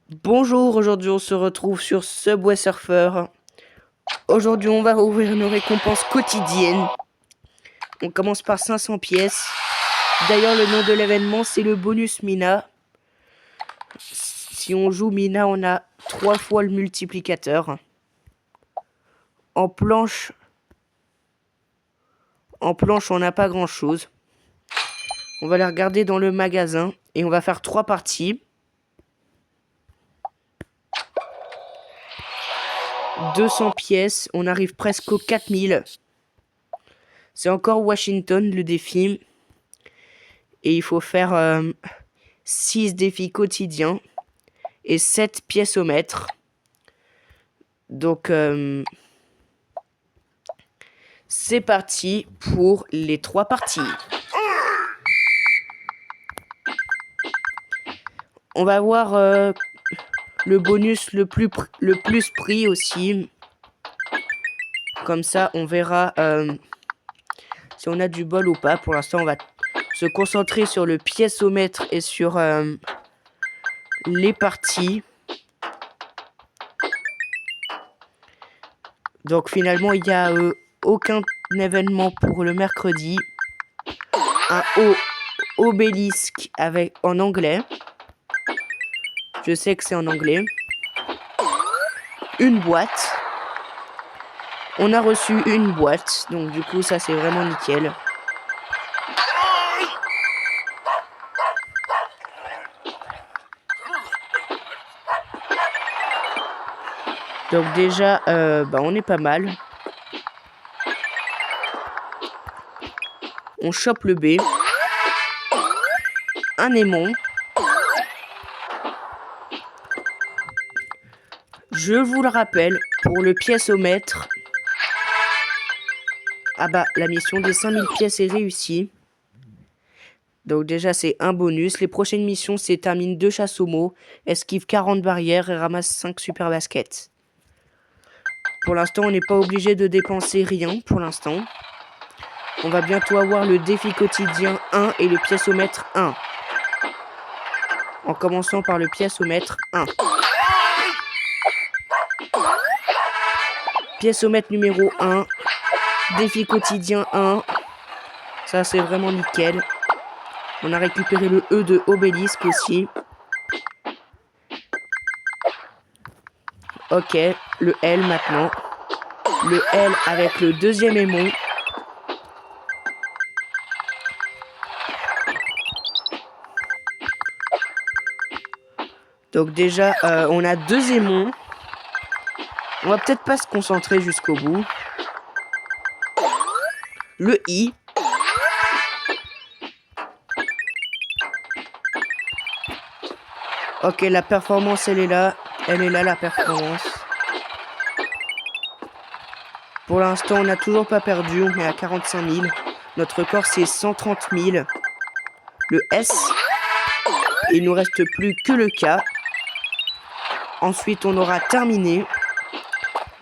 Bonjour, aujourd'hui on se retrouve sur Subway Surfer. Aujourd'hui on va ouvrir nos récompenses quotidiennes. On commence par 500 pièces. D'ailleurs le nom de l'événement c'est le bonus Mina. Si on joue Mina on a 3 fois le multiplicateur. En planche on n'a pas grand chose. On va les regarder dans le magasin et on va faire 3 parties. 200 pièces, on arrive presque aux 4000. C'est encore Washington le défi. Et il faut faire 6 défis quotidiens et 7 pièces au mètre. Donc c'est parti pour les 3 parties. On va voir le bonus le plus pris aussi. Comme ça on verra si on a du bol ou pas. Pour l'instant on va se concentrer sur le pièce-au-mètre et sur les parties. Donc finalement il n'y a aucun événement pour le mercredi. Un obélisque en anglais. Je sais que c'est en anglais. Une boîte. On a reçu une boîte. Donc du coup ça c'est vraiment nickel. Donc déjà on est pas mal. On chope le B. Un aimant. Je vous le rappelle, pour le pièce-au-mètre, la mission des 5000 pièces est réussie. Donc déjà, c'est un bonus. Les prochaines missions, c'est termine 2 chasses au mot, esquive 40 barrières et ramasse 5 super baskets. Pour l'instant, on n'est pas obligé de dépenser rien, pour l'instant. On va bientôt avoir le défi quotidien 1 et le pièce-au-mètre 1. En commençant par le pièce-au-mètre 1. Pièce-au-mètre numéro 1. Défi quotidien 1. Ça, c'est vraiment nickel. On a récupéré le E de obélisque aussi. Ok, le L maintenant. Le L avec le deuxième aimant. Donc déjà, on a 2 aimants. On va peut-être pas se concentrer jusqu'au bout. Le I. Ok, la performance, elle est là. Elle est là, la performance. Pour l'instant, on n'a toujours pas perdu. On est à 45 000. Notre record, c'est 130 000. Le S. Il nous reste plus que le K. Ensuite, on aura terminé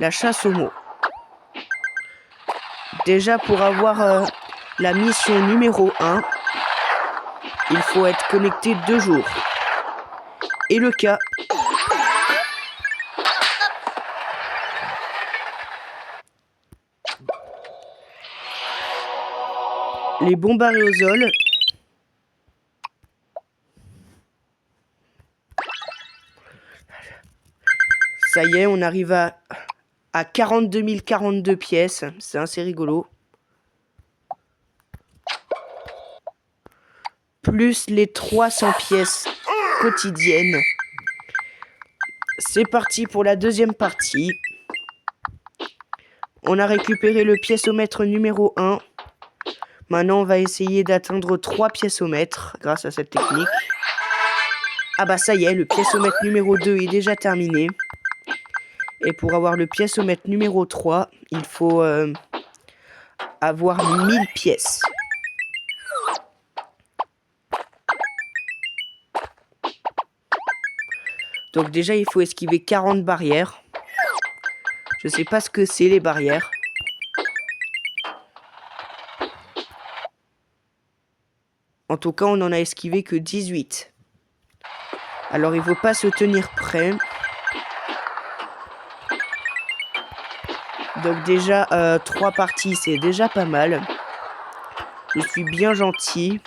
la chasse aux mots. Déjà, pour avoir la mission numéro 1, il faut être connecté 2 jours. Et le cas. Les bombes aérosols. Ça y est, on arrive à 42 042 pièces. C'est assez rigolo. Plus les 300 pièces quotidiennes. C'est parti pour la deuxième partie. On a récupéré le pièce-au-mètre numéro 1. Maintenant, on va essayer d'atteindre 3 pièces au mètre grâce à cette technique. Ça y est, le pièce-au-mètre numéro 2 est déjà terminé. Et pour avoir le pièce-au-mètre numéro 3, il faut avoir 1000 pièces. Donc déjà, il faut esquiver 40 barrières. Je sais pas ce que c'est les barrières. En tout cas, on en a esquivé que 18. Alors, il ne faut pas se tenir prêt. Donc déjà, 3 parties, c'est déjà pas mal. Je suis bien gentil.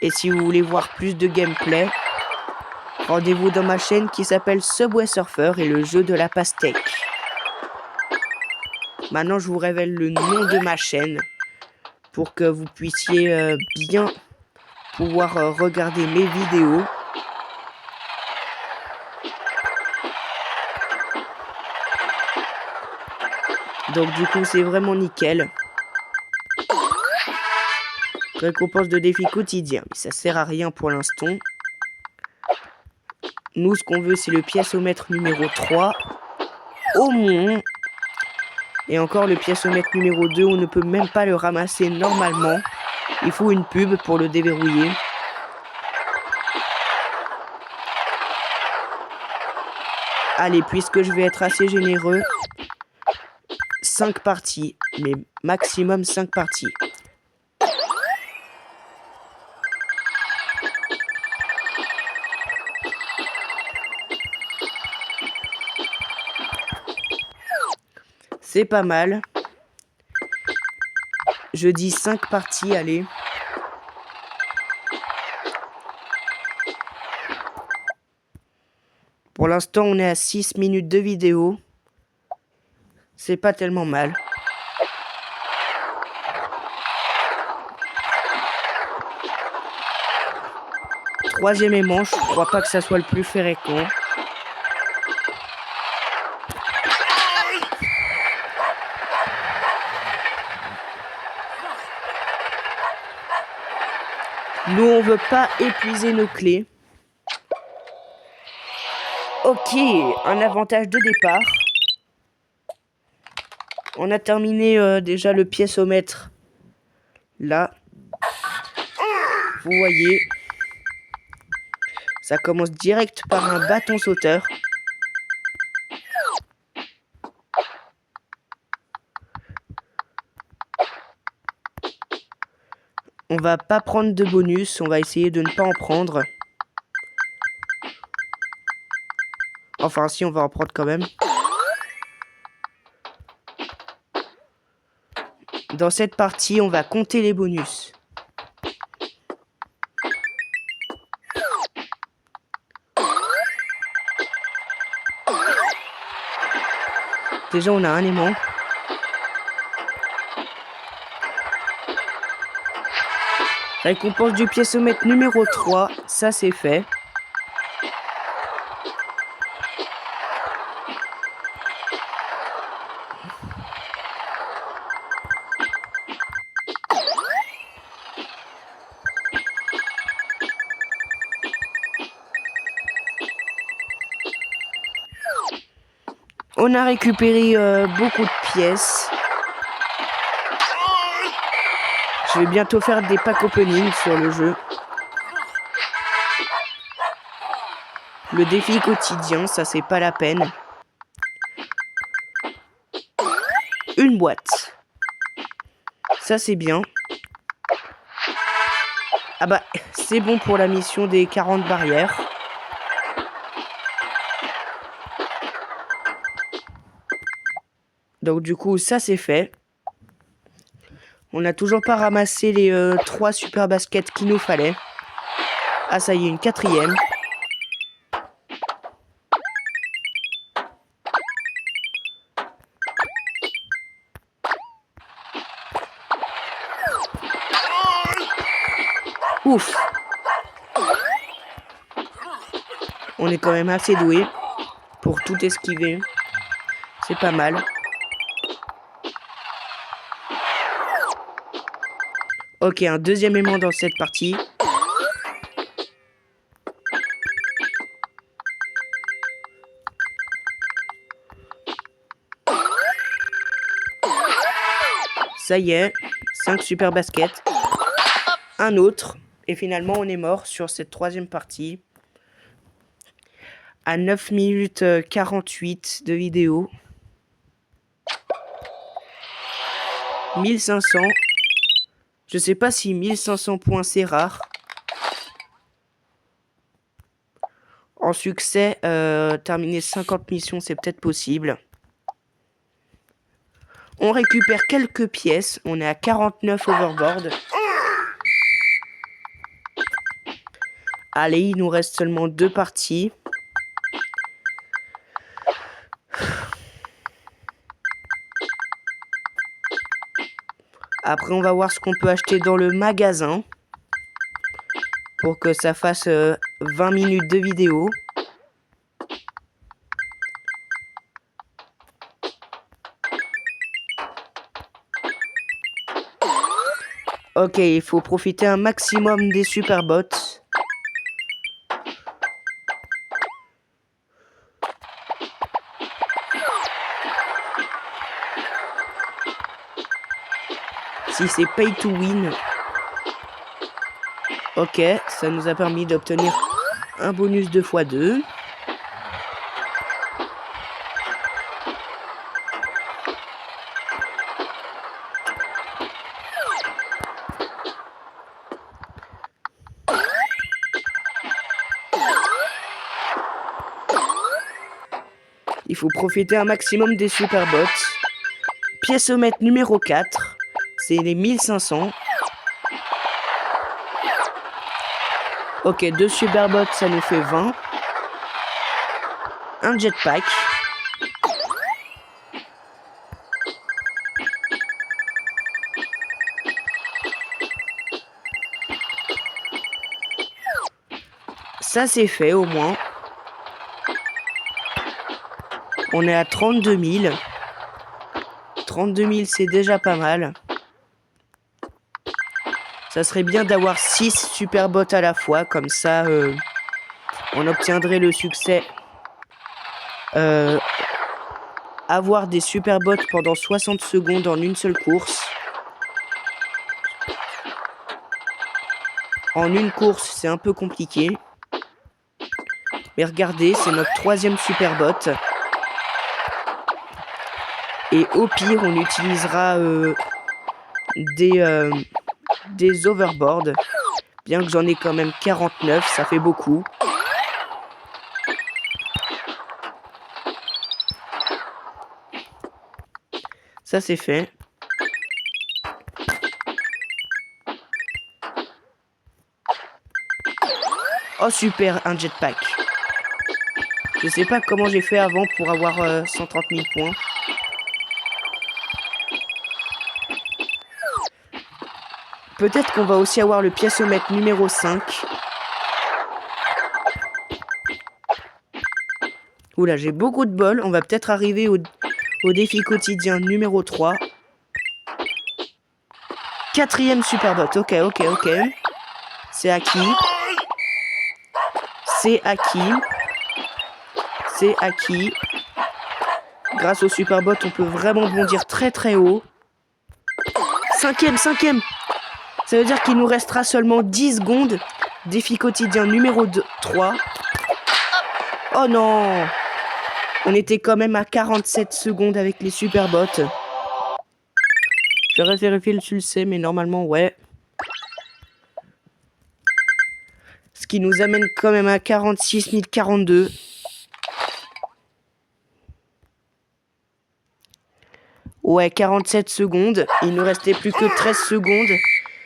Et si vous voulez voir plus de gameplay, rendez-vous dans ma chaîne qui s'appelle Subway Surfer et le jeu de la pastèque. Maintenant, je vous révèle le nom de ma chaîne pour que vous puissiez bien pouvoir regarder mes vidéos. Donc du coup, c'est vraiment nickel. Récompense de défi quotidien, mais ça sert à rien pour l'instant. Nous, ce qu'on veut, c'est le pièceomètre numéro 3. Au moins. Et encore, le pièceomètre numéro 2, on ne peut même pas le ramasser normalement. Il faut une pub pour le déverrouiller. Allez, puisque je vais être assez généreux, 5 parties, mais maximum 5 parties. C'est pas mal. Je dis 5 parties, allez. Pour l'instant, on est à 6 minutes de vidéo. C'est pas tellement mal. Troisième aimant, je crois pas que ça soit le plus fréquent. Nous, on veut pas épuiser nos clés. Ok, un avantage de départ. On a terminé déjà le pièceomètre. Là, vous voyez, ça commence direct par un bâton sauteur. On va pas prendre de bonus, on va essayer de ne pas en prendre. Enfin, si, on va en prendre quand même. Dans cette partie, on va compter les bonus. Déjà, on a un aimant. Récompense du pièceomètre numéro 3, ça c'est fait. On a récupéré beaucoup de pièces. Je vais bientôt faire des pack opening sur le jeu. Le défi quotidien, ça c'est pas la peine. Une boîte. Ça c'est bien. Ah bah, c'est bon pour la mission des 40 barrières. Donc du coup, ça c'est fait. On n'a toujours pas ramassé les 3 super baskets qu'il nous fallait. Ah ça y est, une 4e. Ouf. On est quand même assez doué pour tout esquiver. C'est pas mal. Ok, un deuxième aimant dans cette partie. Ça y est, 5 super baskets. Un autre. Et finalement, on est mort sur cette troisième partie. À 9 minutes 48 de vidéo. 1500. Je sais pas si 1500 points c'est rare. En succès, terminer 50 missions, c'est peut-être possible. On récupère quelques pièces. On est à 49 overboard. Allez, il nous reste seulement 2 parties. Après, on va voir ce qu'on peut acheter dans le magasin. Pour que ça fasse 20 minutes de vidéo. Ok, il faut profiter un maximum des super bots. Si c'est pay to win. Ok, ça nous a permis d'obtenir un bonus 2x2. Il faut profiter un maximum des super bots. Pièce-mètre numéro 4. C'est les 1500. Ok, 2 super bots, ça nous fait 20. Un jetpack. Ça c'est fait au moins. On est à 32 000. 32 000 c'est déjà pas mal. Ça serait bien d'avoir 6 super bots à la fois. Comme ça on obtiendrait le succès. Avoir des super bots pendant 60 secondes en une seule course. En une course c'est un peu compliqué. Mais regardez, c'est notre 3e super bot. Et au pire, on utilisera des overboards. Bien que j'en ai quand même 49, ça fait beaucoup. Ça, c'est fait. Oh, super, un jetpack. Je sais pas comment j'ai fait avant pour avoir 130 000 points. Peut-être qu'on va aussi avoir le pièce-mètre numéro 5. Oula, j'ai beaucoup de bol. On va peut-être arriver au défi quotidien numéro 3. 4e superbot. Ok. C'est acquis. C'est acquis. C'est acquis. Grâce au superbot, on peut vraiment bondir très très haut. 5e. Ça veut dire qu'il nous restera seulement 10 secondes. Défi quotidien numéro 3. Oh non! On était quand même à 47 secondes avec les superbots. Je vais vérifier le succès, mais normalement, ouais. Ce qui nous amène quand même à 46 042. Ouais, 47 secondes. Il nous restait plus que 13 secondes.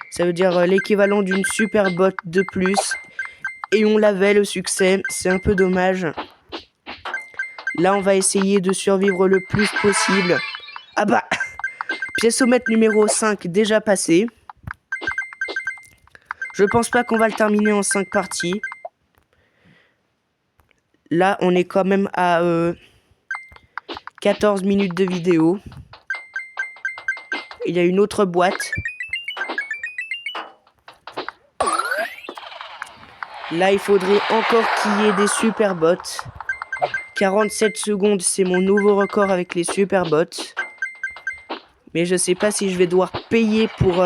Ça veut dire l'équivalent d'une super bot de plus. Et on l'avait, le succès. C'est un peu dommage. Là, on va essayer de survivre le plus possible. Ah bah, pièce-mètre numéro 5 déjà passé. Je pense pas qu'on va le terminer en 5 parties. Là, on est quand même à 14 minutes de vidéo. Il y a une autre boîte. Là, il faudrait encore qu'il y ait des super bots. 47 secondes, c'est mon nouveau record avec les super bots. Mais je sais pas si je vais devoir payer pour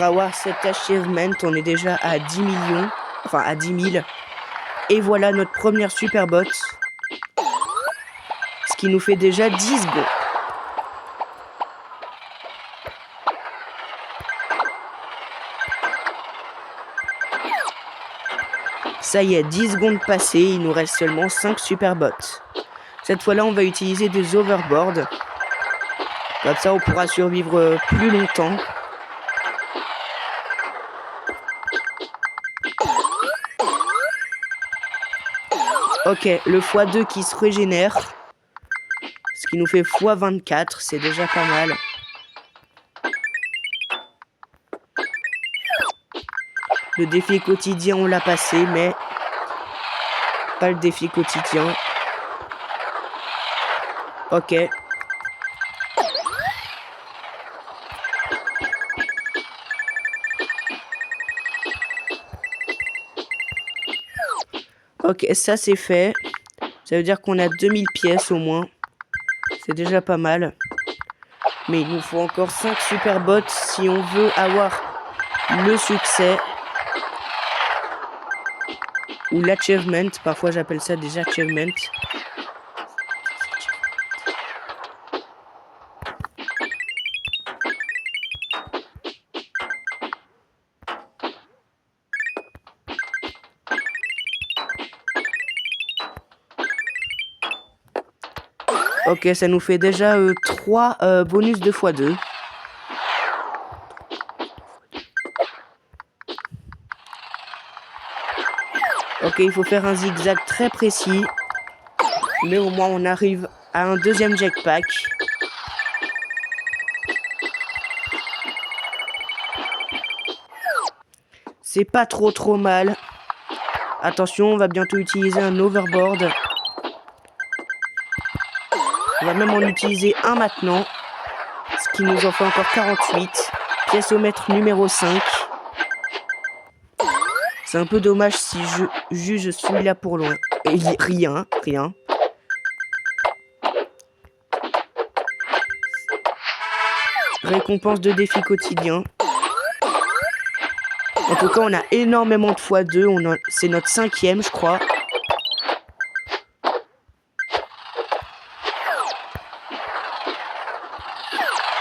avoir cet achievement. On est déjà à 10 millions. Enfin, à 10 000. Et voilà notre première super bot. Ce qui nous fait déjà 10 secondes. Ça y est, 10 secondes passées, il nous reste seulement 5 super bots. Cette fois-là, on va utiliser des overboards. Comme ça, on pourra survivre plus longtemps. Ok, le x2 qui se régénère. Ce qui nous fait x24, c'est déjà pas mal. Le défi quotidien, on l'a passé, mais pas le défi quotidien. Ok. Ok, ça c'est fait. Ça veut dire qu'on a 2000 pièces au moins. C'est déjà pas mal. Mais il nous faut encore 5 super bots si on veut avoir le succès. Ou l'achievement. Parfois j'appelle ça des achievements. Ok, ça nous fait déjà 3 bonus de x2. Ok, il faut faire un zigzag très précis. Mais au moins on arrive à un deuxième jetpack. C'est pas trop mal. Attention, on va bientôt utiliser un overboard. On va même en utiliser un maintenant. Ce qui nous en fait encore 48. Pièce au mètre numéro 5. C'est un peu dommage si je juge celui-là pour loin. Et rien. Récompense de défi quotidien. En tout cas, on a énormément de x2. C'est notre 5e, je crois.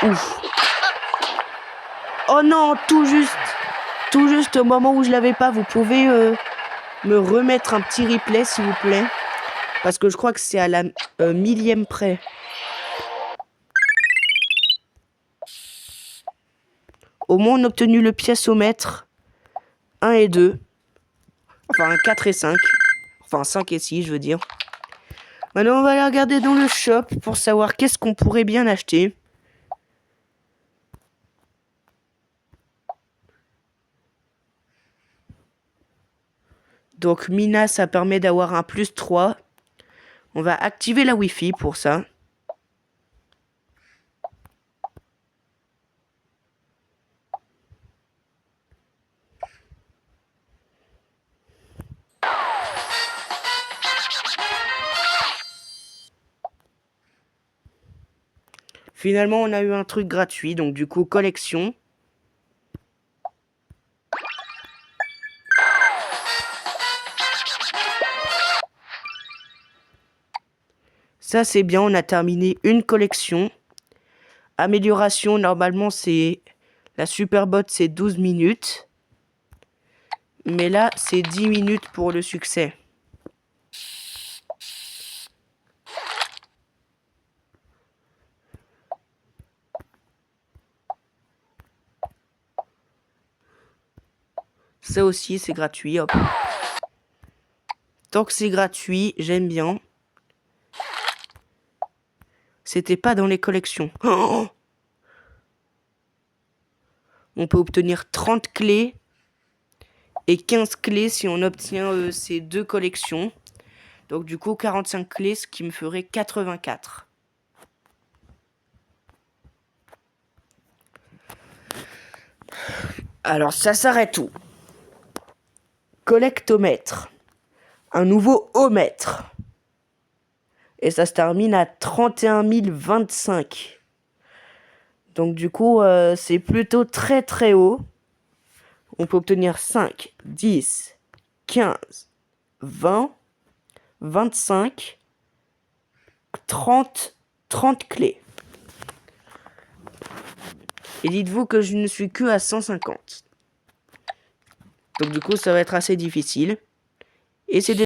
Ouf. Oh non, tout juste au moment où je l'avais pas. Vous pouvez me remettre un petit replay, s'il vous plaît. Parce que je crois que c'est à la millième près. Au moins, on a obtenu le pièce-au-mètre 1 et 2. Enfin, 4 et 5. Enfin, 5 et 6, je veux dire. Maintenant, on va aller regarder dans le shop pour savoir qu'est-ce qu'on pourrait bien acheter. Donc, Mina, ça permet d'avoir un plus 3. On va activer la Wi-Fi pour ça. Finalement, on a eu un truc gratuit, donc du coup, collection. Ça, c'est bien, on a terminé une collection. Amélioration, normalement, c'est... La Superbot, c'est 12 minutes. Mais là, c'est 10 minutes pour le succès. Ça aussi, c'est gratuit, hop. Tant que c'est gratuit, j'aime bien. C'était pas dans les collections. Oh, on peut obtenir 30 clés et 15 clés si on obtient ces deux collections. Donc du coup, 45 clés, ce qui me ferait 84. Alors ça s'arrête où? Collectomètre. Un nouveau ohmètre. Et ça se termine à 31 025. Donc du coup, c'est plutôt très haut. On peut obtenir 5, 10, 15, 20, 25, 30 clés. Et dites-vous que je ne suis que à 150. Donc du coup, ça va être assez difficile. Et c'est